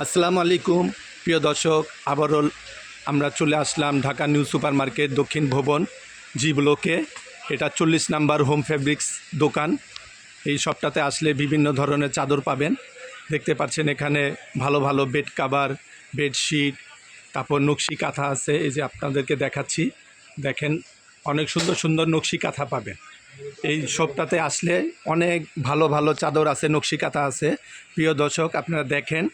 আসসালামু আলাইকুম প্রিয় দর্শক, আবারও আমরা চলে আসলাম ঢাকা নিউ সুপার মার্কেট দক্ষিণ ভবন জি ব্লকে। এটা 40 নাম্বার হোম ফেব্রিক্স দোকান। এই শপটাতে আসলে বিভিন্ন ধরনের চাদর পাবেন। দেখতে পাচ্ছেন এখানে ভালো ভালো বেড কাভার, বেডশিট, তারপর নকশি কাঁথা আছে। এই যে আপনাদেরকে দেখাচ্ছি, দেখেন অনেক সুন্দর সুন্দর নকশি কাঁথা পাবেন। এই শপটাতে আসলে অনেক ভালো ভালো চাদর আছে, নকশি কাঁথা আছে। প্রিয় দর্শক, আপনারা দেখেন,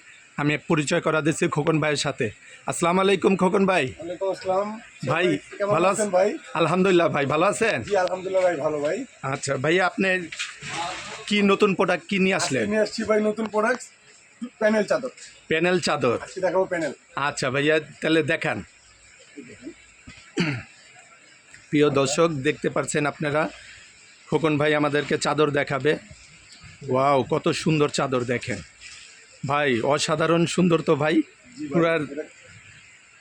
আমি পরিচয় করা দিচ্ছি খোকন ভাইয়ের সাথে। আসসালামু আলাইকুম খোকন ভাই। ওয়ালাইকুম আসসালাম ভাই ভালো আছেন ভাই? আলহামদুলিল্লাহ ভাই, ভালো আছেন? জি আলহামদুলিল্লাহ ভাই, ভালো ভাই। আচ্ছা ভাই, আপনি কি নতুন প্রোডাক্ট কি নিয়ে আসলেন? নিয়ে আসছি ভাই নতুন প্রোডাক্ট, প্যানেল চাদর। প্যানেল চাদর। আজকে দেখাবো প্যানেল। আচ্ছা ভাইয়া, তাহলে দেখান। প্রিয় দর্শক, দেখতে পাচ্ছেন আপনারা, খোকন ভাই আমাদেরকে চাদর দেখাবে। ওয়াও, কত সুন্দর চাদর দেখেন ভাই, অসাধারণ সুন্দর তো ভাই। পুরার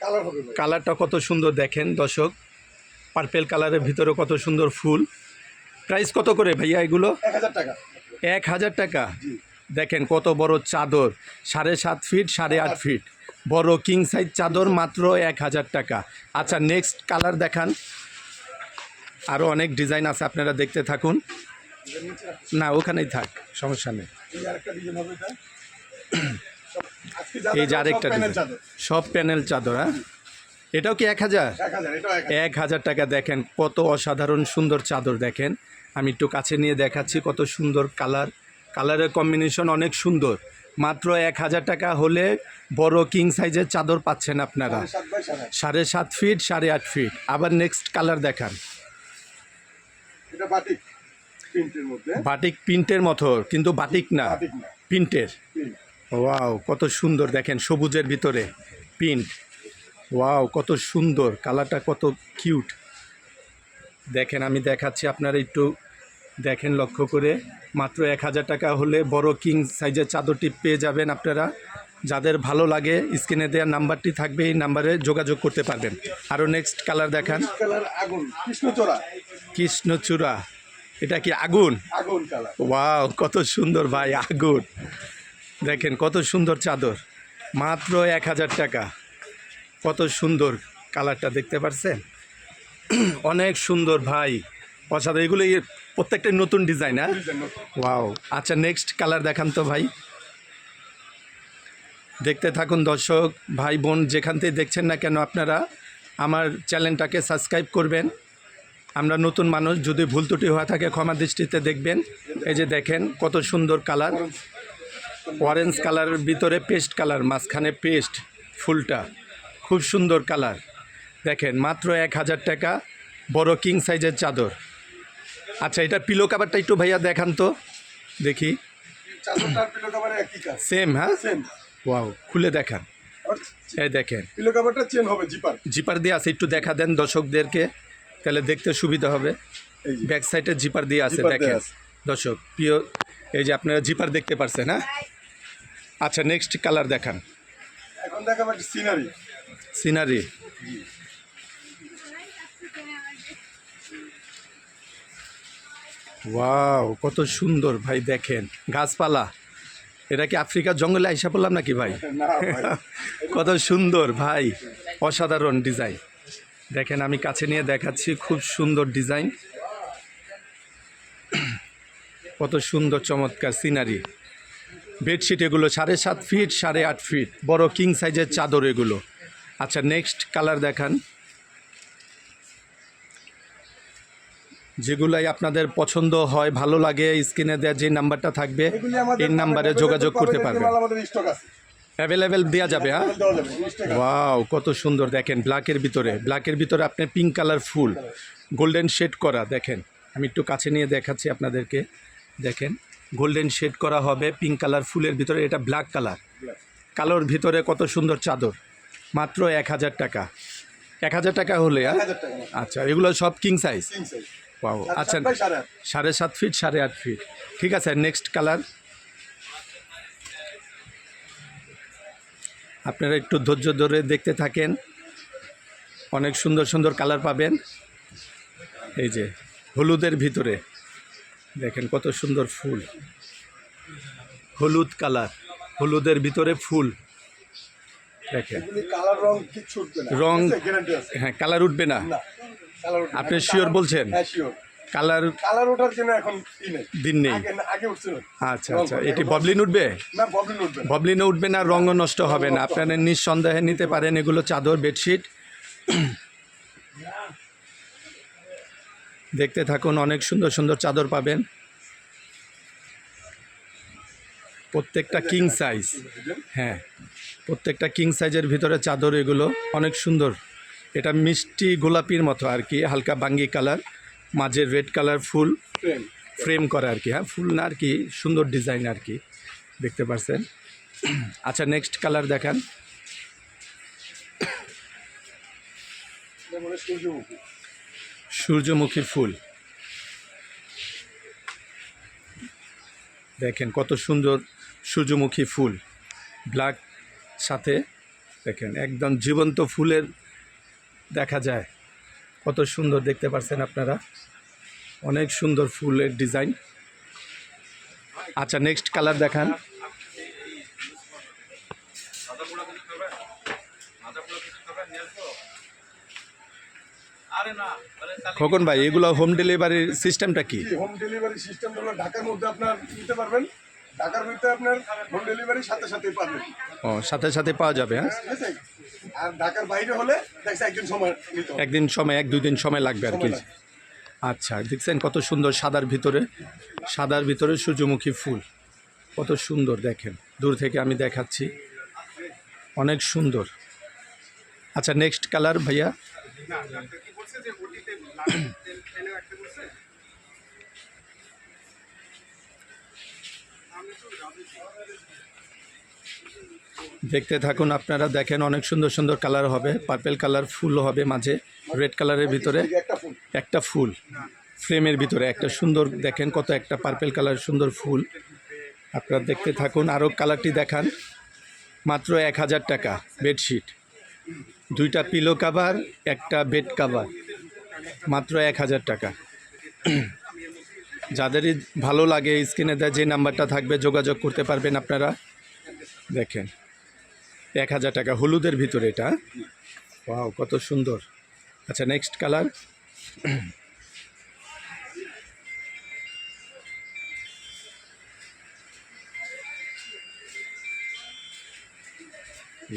কালার হবে ভাই। কালারটা কত সুন্দর দেখেন দর্শক, পার্পেল কালারের ভিতরে কত সুন্দর ফুল। প্রাইস কত করে ভাইয়া এগুলো? 1000 টাকা। 1000 টাকা। জি। দেখেন কত বড় চাদর, 7.5 ফিট 8.5 ফিট বড় কিং সাইজ চাদর, মাত্র 1000 টাকা। আচ্ছা, নেক্সট কালার দেখান। আরও অনেক ডিজাইন আছে, আপনারা দেখতে থাকুন। না, ওখানেই থাক, সমস্যা নেই। এই আরেকটা ডিজাইন হবে এটা। আজকে এই যে আরেকটা প্যানেল ডিজাইন, চাদর। সব প্যানেল চাদর। হ্যাঁ, এটাও কি 1000? 1000, এটাও 1000। 1000 টাকা। দেখেন কত অসাধারণ সুন্দর চাদর দেখেন। আমি একটু কাছে নিয়ে দেখাচ্ছি, কত সুন্দর কালার, কালারের কম্বিনেশন অনেক সুন্দর। মাত্র 1000 টাকা হলে বড় কিং সাইজের চাদর পাচ্ছেন আপনারা। 7 বাই 7। 7.5 feet 8.5 feet. আবার নেক্সট কালার দেখান। এটা বাটিক প্রিন্টের মধ্যে। বাটিক প্রিন্টের মতো, কিন্তু বাটিক না, বাটিক না, প্রিন্টের। প্রিন্ট। ওয়াও, কত সুন্দর দেখেন, সবুজের ভিতরে প্রিন্ট। ওয়াও, কত সুন্দর কালারটা, কত কিউট দেখেন। আমি দেখাচ্ছি, আপনারা একটু দেখেন লক্ষ্য করে। মাত্র 1000 টাকা হলে বড় কিং সাইজের চাদরটি পেয়ে যাবেন আপনারা। যাদের ভালো লাগে স্ক্রিনে দেওয়ার নাম্বারটি থাকবে, এই নাম্বারে যোগাযোগ করতে পারবেন। আরও নেক্সট কালার দেখান। কালার আগুন, কৃষ্ণচূড়া। কৃষ্ণচূড়া, এটা কি আগুন? আগুন কালার। ওয়াও, কত সুন্দর ভাই, আগুন। দেখেন কত সুন্দর চাদর, মাত্র 1000 টাকা। কত সুন্দর কালারটা, দেখতে পাচ্ছেন? অনেক সুন্দর ভাই, অসাধারণ। এগুলো প্রত্যেকটা নতুন ডিজাইন। হ্যাঁ, ওয়াও। আচ্ছা, নেক্সট কালার দেখান তো ভাই। দেখতে থাকুন দর্শক ভাই বোন, যেখান থেকে দেখছেন না কেন, আপনারা আমার চ্যানেলটাকে সাবস্ক্রাইব করবেন। আমরা নতুন মানুষ, যদি ভুল ত্রুটি হয়ে থাকে ক্ষমা দৃষ্টিতে দেখবেন। এই যে দেখেন কত সুন্দর কালার, অরেঞ্জ কালারের ভিতরে পেস্ট কালার, মাঝখানে পেস্ট ফুলটা, খুব সুন্দর কালার। দেখেন মাত্র 1000 টাকা, বড় কিং সাইজের চাদর। আচ্ছা, এটা পিলো কাভারটা একটু ভাইয়া দেখান তো দেখি। চাদরটার পিলো কভার একই কাজ। সেম? হ্যাঁ, সেম। ওয়াও, খুলে দেখান। এই দেখেন পিলো কভারটা চেন হবে জিপার। জিপার দিয়ে আছে, একটু দেখা দেন দর্শকদেরকে, তাহলে দেখতে সুবিধা হবে। এই যে ব্যাক সাইডে জিপার দিয়ে আছে, জিপার দেয়া দেখেন আছে। দর্শক প্রিয়। এই যে আপনারা জিপার দেখতে পারছেন। হ্যাঁ, আচ্ছা, নেক্সট কালার দেখান। এখন দেখাবো একটা সিনারি। সিনারি, ওয়াও, কত সুন্দর ভাই দেখেন। গাছপালা, এটা কি আফ্রিকার জঙ্গলে আইসা পড়লাম নাকি ভাই? না ভাই, কত সুন্দর ভাই, অসাধারণ ডিজাইন। দেখেন আমি কাছে নিয়ে দেখাচ্ছি, খুব সুন্দর ডিজাইন, কত সুন্দর চমৎকার সিনারি। বেডশিট এগুলো 7.5 ফিট 8.5 ফিট বড় কিং সাইজের চাদর এগুলো। আচ্ছা, নেক্সট কালার দেখান। যেগুলাই আপনাদের পছন্দ হয়, ভালো লাগে, স্ক্রিনে দেওয়া যে নাম্বারটা থাকবে এগুলি আমাদের এই নাম্বারে যোগাযোগ করতে পারবেন। মাল আমাদের স্টক আছে, অ্যাভেলেবেল দেওয়া যাবে। হ্যাঁ, দেওয়া যাবে, স্টক আছে। ওয়াও, কত সুন্দর দেখেন। ব্ল্যাকের ভিতরে আপনি পিঙ্ক কালার ফুল, গোল্ডেন শেড করা। দেখেন আমি একটু কাছে নিয়ে দেখাচ্ছি আপনাদেরকে। দেখেন গোল্ডেন শেড করা হবে পিঙ্ক কালার ফুলের ভিতরে, এটা ব্ল্যাক কালার, কালোর ভিতরে কত সুন্দর চাদর। মাত্র 1000 টাকা। 1000 টাকা হলে? 1000 টাকা না, আচ্ছা, এগুলো সব king size? King size. Wow. আচ্ছা, 7 বাই 7.5। 7.5 feet 8.5 fit. ঠিক আছে, নেক্সট কালার। আপনারা একটু ধৈর্য ধরে দেখতে থাকেন, অনেক সুন্দর সুন্দর কালার পাবেন। এই যে হলুদের ভিতরে দেখেন কত সুন্দর ফুল, হলুদ কালার, হলুদের ভিতরে ফুল, দেখেন এগুলি কালার রং কিচ্ছু উঠবে না, রং গ্যারান্টি আছে। হ্যাঁ কালার উঠবে না না কালার উঠবে না। আপনি শিওর বলছেন হ্যাঁ শিওর। কালার কালার ওঠার জন্য এখন ই নেই, দিন নেই আগে উঠছিল। আচ্ছা আচ্ছা এটি ববলিন উঠবে না ববলিন উঠবে না। ববলিনও উঠবে না রঙও নষ্ট হবে না আপনারা নিঃসন্দেহে নিতে পারেন এগুলো চাদর বেডশিট দেখতে থাকুন অনেক সুন্দর সুন্দর চাদর পাবেন প্রত্যেকটা কিং সাইজ হ্যাঁ প্রত্যেকটা কিং সাইজের ভিতরে চাদর এগুলো অনেক সুন্দর এটা মিষ্টি গোলাপির মতো আর কি হালকা বাঙ্গি কালার মাঝে রেড কালার ফুল ফ্রেম ফ্রেম করা আর কি হ্যাঁ ফুল না আর কি সুন্দর ডিজাইন আর কি দেখতে পাচ্ছেন আচ্ছা নেক্সট কালার দেখান মানে সূর্যমুখী। সূর্যমুখী ফুল দেখেন কত সুন্দর সূর্যমুখী ফুল ব্ল্যাক সাথে দেখেন একদম জীবন্ত ফুলের দেখা যায় কত সুন্দর দেখতে পাচ্ছেন আপনারা অনেক সুন্দর ফুলের ডিজাইন আচ্ছা নেক্সট কালার দেখান খোকন ভাই এগুলো হোম ডেলিভারির সিস্টেমটা কি হোম ডেলিভারি সিস্টেম হলো ঢাকার মধ্যে আপনার নিতে পারবেন, ঢাকার ভিতরে আপনার হোম ডেলিভারি সাথে সাথে পাবেন, ও সাথে সাথে পাওয়া যাবে হ্যাঁ ঠিক আছে। আর ঢাকার বাইরে হলে দেখছে একদিন সময় নিতে হবে। একদিন সময় এক দুই দিন সময় লাগবে আর কি সময় লাগবে। আচ্ছা দেখছেন কত সুন্দর সাদার ভিতরে সূর্যমুখী ফুল কত সুন্দর দেখেন দূর থেকে আমি দেখাচ্ছি অনেক সুন্দর আচ্ছা নেক্সট কালার ভাইয়া দেখতে থাকুন আপনারা দেখেন অনেক সুন্দর সুন্দর কালার হবে পার্পেল কালার ফুল হবে মাঝে রেড কালারের ভিতরে এই যে একটা ফুল একটা ফুল ফ্রেমের ভিতরে একটা সুন্দর দেখেন কত একটা পার্পেল কালার সুন্দর ফুল আপনারা দেখতে থাকুন আরও কালারটি দেখান মাত্র 1000 টাকা বেডশিট দুইটা পিলো কাভার একটা বেড কাভার মাত্র 1000 টাকা যাদেরই ভালো লাগে স্ক্রিনে দেয় যে নাম্বারটা থাকবে যোগাযোগ করতে পারবেন আপনারা দেখেন 1000 টাকা হলুদের ভিতরে এটা ওয়াও কত সুন্দর আচ্ছা নেক্সট কালার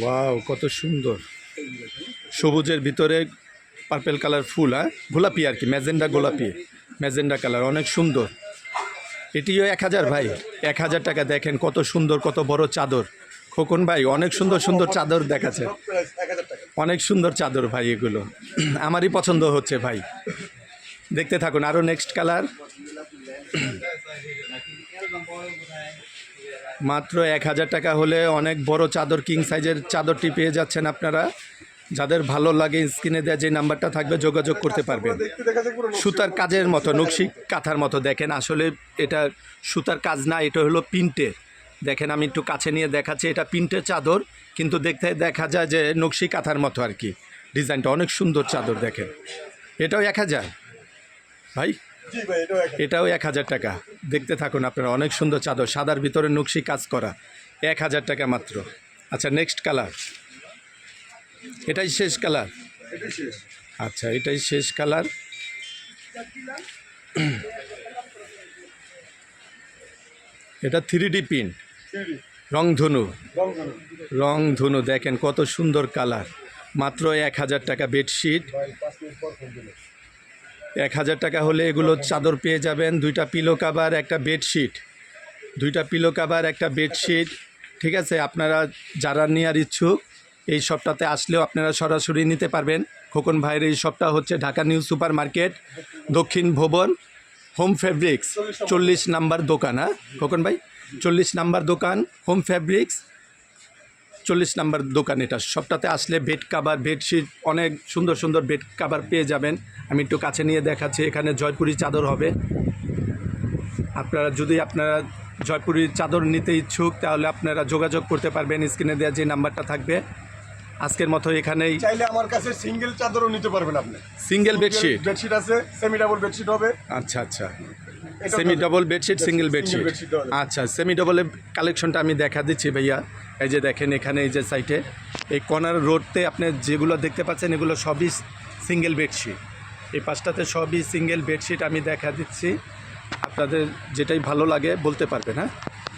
ওয়াও কত সুন্দর সবুজের ভিতরে পার্পেল কালার ফুল হ্যাঁ গোলাপি আর কি ম্যাজেন্ডা কালার অনেক সুন্দর এটিও 1000 ভাই 1000 টাকা দেখেন কত সুন্দর কত বড় চাদর খোকন ভাই অনেক সুন্দর সুন্দর চাদর দেখাচ্ছে সব প্রাইস 1000 টাকা। অনেক সুন্দর চাদর ভাই এগুলো আমারই পছন্দ হচ্ছে ভাই দেখতে থাকুন আরও নেক্সট কালার মাত্র 1000 টাকা হলে অনেক বড় চাদর কিং সাইজের চাদরটি পেয়ে যাচ্ছেন আপনারা যাদের ভালো লাগে স্ক্রিনে দেওয়া যে নাম্বারটা থাকবে যোগাযোগ করতে পারবেন দেখতে দেখা যায় পুরো সুতার কাজের মতো নকশি কাঁথার মতো দেখেন আসলে এটা সুতার কাজ না এটা হলো প্রিন্টের দেখেন আমি একটু কাছে নিয়ে দেখাচ্ছি এটা প্রিন্টের চাদর কিন্তু দেখতে দেখা যায় যে নকশি কাঁথার মতো আর কি ডিজাইনটা অনেক সুন্দর চাদর দেখেন এটাও 1000 ভাই জি ভাই এটাও 1000 টাকা দেখতে থাকুন আপনারা অনেক সুন্দর চাদর সাদার ভিতরে নকশি কাজ করা 1000 টাকা মাত্র আচ্ছা নেক্সট কালার এটাই শেষ কালার এটাই শেষ। আচ্ছা এটাই শেষ কালার এটা 3D প্রিন্ট সিঁড়ি, রংধনু রংধনু। দেখেন কত সুন্দর কালার মাত্র 1000 টাকা বেডশিট ভাই 5 মিনিট পর ফোন দিলে 1000 টাকা হলে এগুলো চাদর পেয়ে যাবেন দুইটা পিলো কাভার একটা বেডশিট ঠিক আছে আপনারা যারা নেওয়ার ইচ্ছুক এই শপটাতে আসলেও আপনারা সরাসরি নিতে পারবেন খোকন ভাইয়ের এই শপটা হচ্ছে ঢাকা নিউ সুপার মার্কেট দক্ষিণ ভবন হোম ফেব্রিক্স 40 নাম্বার দোকান হ্যাঁ খোকন ভাই 40 নাম্বার দোকান হোম ফেব্রিক্স 40 নাম্বার দোকান এটা সবটাতে আসলে বেড কাভার বেডশিট অনেক সুন্দর সুন্দর বেড কাভার পেয়ে যাবেন আমি একটু কাছে নিয়ে দেখাচ্ছি এখানে জয়পুরি চাদর হবে আপনারা জয়পুরি চাদর নিতে ইচ্ছুক তাহলে আপনারা যোগাযোগ করতে পারবেন স্ক্রিনে দেওয়া যে নাম্বারটা থাকবে আজকের মতো এখানেই চাইলে আমার কাছে সিঙ্গেল চাদরও নিতে পারবেন আপনি। সিঙ্গেল বেডশিট বেডশিট আছে, সেমি ডাবল বেডশিট হবে। আচ্ছা এটাও সেমি তাদের। Double bedsheet single bedsheet bedsheet দেওয়া যাবে। আচ্ছা সেমি ডবলের কালেকশনটা আমি দেখা দিচ্ছি ভাইয়া। এই যে দেখেন এখানে এই যে সাইটে এই কর্নার রোডতে আপনি যেগুলো দেখতে পাচ্ছেন এগুলো সবই সিঙ্গেল বেডশিট। এই পাঁচটাতে সবই সিঙ্গেল বেডশিট আমি দেখা দিচ্ছি, আপনাদের যেটাই ভালো লাগে বলতে পারবেন। হ্যাঁ,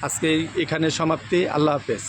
আজকে এখানে সমাপ্তি। আল্লাহ হাফেজ।